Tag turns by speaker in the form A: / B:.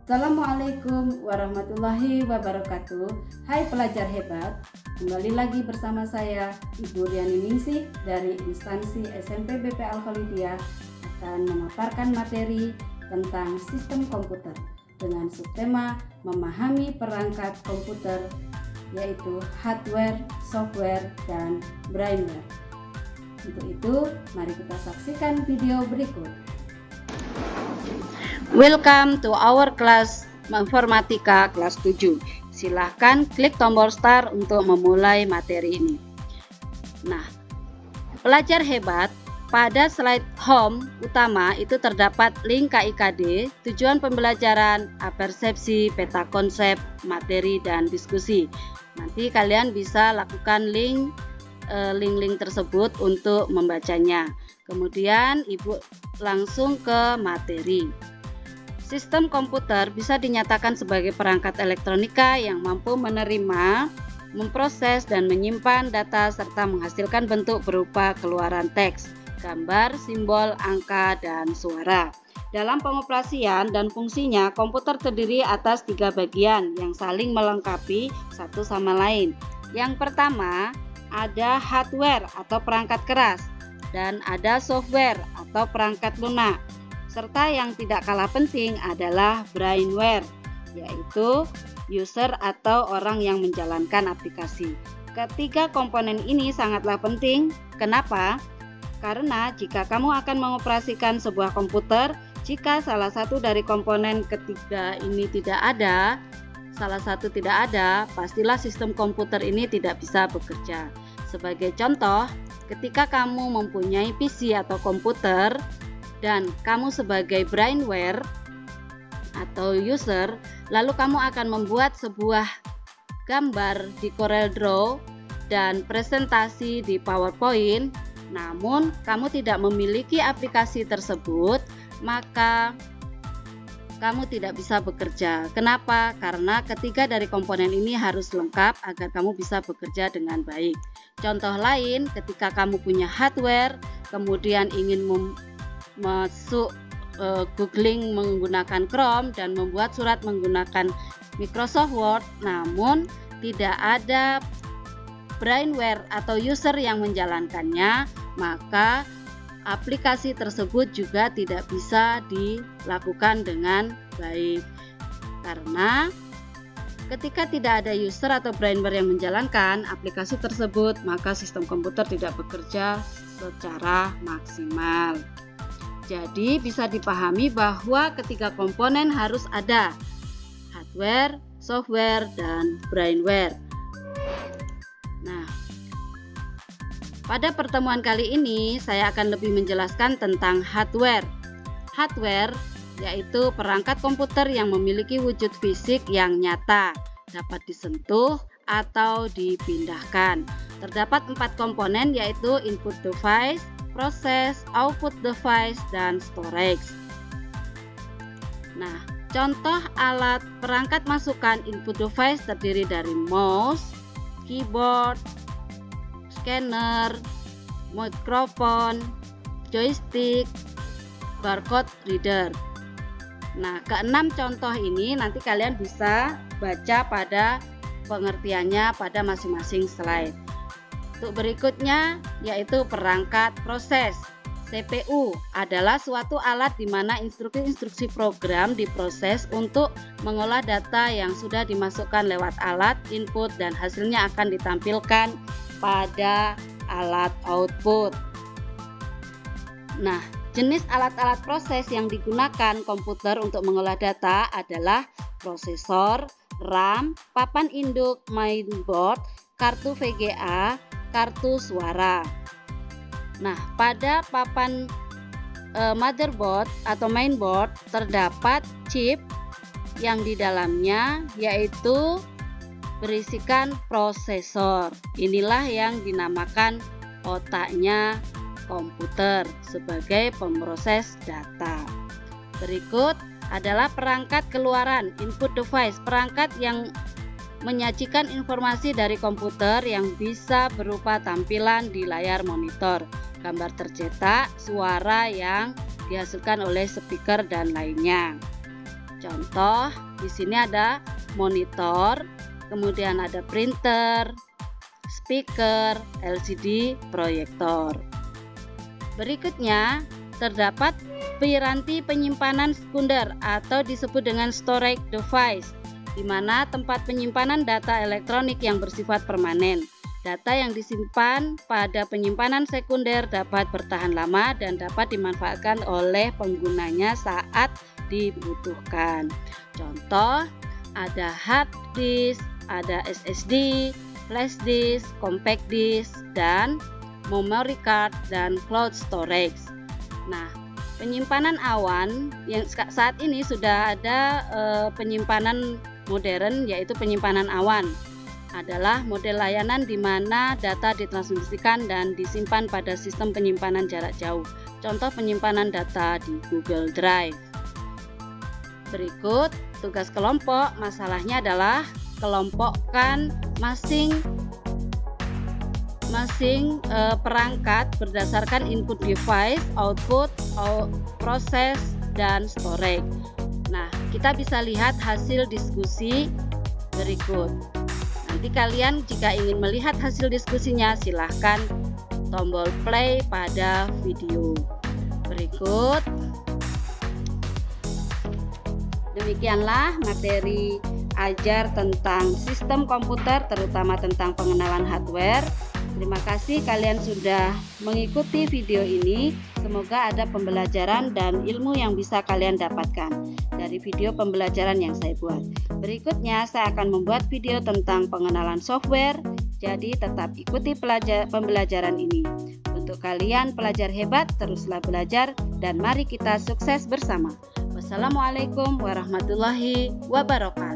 A: Assalamualaikum warahmatullahi wabarakatuh. Hai pelajar hebat, kembali lagi bersama saya Ibu Riani Ningsih dari instansi SMP BP Al-Khalidiyah akan memaparkan materi tentang sistem komputer dengan subtema memahami perangkat komputer, yaitu hardware, software, dan brainware. Untuk itu, mari kita saksikan video berikut.
B: Welcome to our class Informatika kelas 7. Silahkan klik tombol start untuk memulai materi ini. Nah, pelajar hebat, pada slide home utama itu terdapat link KIKD, tujuan pembelajaran, apersepsi, peta konsep, materi, dan diskusi. Nanti kalian bisa lakukan link-link tersebut untuk membacanya. Kemudian Ibu langsung ke materi. Sistem komputer bisa dinyatakan sebagai perangkat elektronika yang mampu menerima, memproses, dan menyimpan data serta menghasilkan bentuk berupa keluaran teks, gambar, simbol, angka, dan suara. Dalam pengoperasian dan fungsinya, komputer terdiri atas 3 bagian yang saling melengkapi satu sama lain. Yang pertama, ada hardware atau perangkat keras, dan ada software atau perangkat lunak. Serta yang tidak kalah penting adalah brainware, yaitu user atau orang yang menjalankan aplikasi. Ketiga komponen ini sangatlah penting. Kenapa? Karena jika kamu akan mengoperasikan sebuah komputer, jika salah satu dari komponen ketiga ini tidak ada, pastilah sistem komputer ini tidak bisa bekerja. Sebagai contoh, ketika kamu mempunyai PC atau komputer, dan kamu sebagai brainware atau user, lalu kamu akan membuat sebuah gambar di CorelDRAW dan presentasi di PowerPoint, namun kamu tidak memiliki aplikasi tersebut, maka kamu tidak bisa bekerja. Kenapa? Karena ketiga dari komponen ini harus lengkap agar kamu bisa bekerja dengan baik. Contoh lain, ketika kamu punya hardware, kemudian ingin masuk googling menggunakan Chrome dan membuat surat menggunakan Microsoft Word, namun tidak ada brainware atau user yang menjalankannya, maka aplikasi tersebut juga tidak bisa dilakukan dengan baik. Karena ketika tidak ada user atau brainware yang menjalankan aplikasi tersebut, maka sistem komputer tidak bekerja secara maksimal. Jadi bisa dipahami bahwa ketiga komponen harus ada: hardware, software, dan brainware. Nah, pada pertemuan kali ini saya akan lebih menjelaskan tentang hardware. Hardware yaitu perangkat komputer yang memiliki wujud fisik yang nyata, dapat disentuh atau dipindahkan. Terdapat 4 komponen, yaitu input device, proses, output device, dan storage. Nah, contoh alat perangkat masukan input device terdiri dari mouse, keyboard, scanner, mikrofon, joystick, barcode reader. Nah, keenam contoh ini nanti kalian bisa baca pada pengertiannya pada masing-masing slide. Untuk berikutnya yaitu perangkat proses. CPU adalah suatu alat di mana instruksi-instruksi program diproses untuk mengolah data yang sudah dimasukkan lewat alat input dan hasilnya akan ditampilkan pada alat output. Nah, jenis alat-alat proses yang digunakan komputer untuk mengolah data adalah prosesor, RAM, papan induk, mainboard, kartu VGA, kartu suara. Nah, pada papan motherboard atau mainboard terdapat chip yang di dalamnya yaitu berisikan prosesor. Inilah yang dinamakan otaknya komputer sebagai pemroses data. Berikut adalah perangkat keluaran, input device, perangkat yang menyajikan informasi dari komputer yang bisa berupa tampilan di layar monitor, gambar tercetak, suara yang dihasilkan oleh speaker, dan lainnya. Contoh, di sini ada monitor, kemudian ada printer, speaker, LCD, proyektor. Berikutnya, terdapat piranti penyimpanan sekunder atau disebut dengan storage device, di mana tempat penyimpanan data elektronik yang bersifat permanen. Data yang disimpan pada penyimpanan sekunder dapat bertahan lama dan dapat dimanfaatkan oleh penggunanya saat dibutuhkan. Contoh, ada hard disk, ada SSD, flash disk, compact disk, dan memory card dan cloud storage. Nah, penyimpanan awan yang saat ini sudah ada penyimpanan modern, yaitu penyimpanan awan adalah model layanan di mana data ditransmisikan dan disimpan pada sistem penyimpanan jarak jauh. Contoh penyimpanan data di Google Drive. Berikut tugas kelompok, masalahnya adalah kelompokkan masing perangkat berdasarkan input device, output, proses, dan storage. Nah, kita bisa lihat hasil diskusi berikut. Nanti kalian jika ingin melihat hasil diskusinya, silahkan tombol play pada video berikut. Demikianlah materi ajar tentang sistem komputer, terutama tentang pengenalan hardware. Terima kasih kalian sudah mengikuti video ini. Semoga ada pembelajaran dan ilmu yang bisa kalian dapatkan dari video pembelajaran yang saya buat. Berikutnya saya akan membuat video tentang pengenalan software. Jadi tetap ikuti pembelajaran ini. Untuk kalian pelajar hebat, teruslah belajar dan mari kita sukses bersama. Wassalamualaikum warahmatullahi wabarakatuh.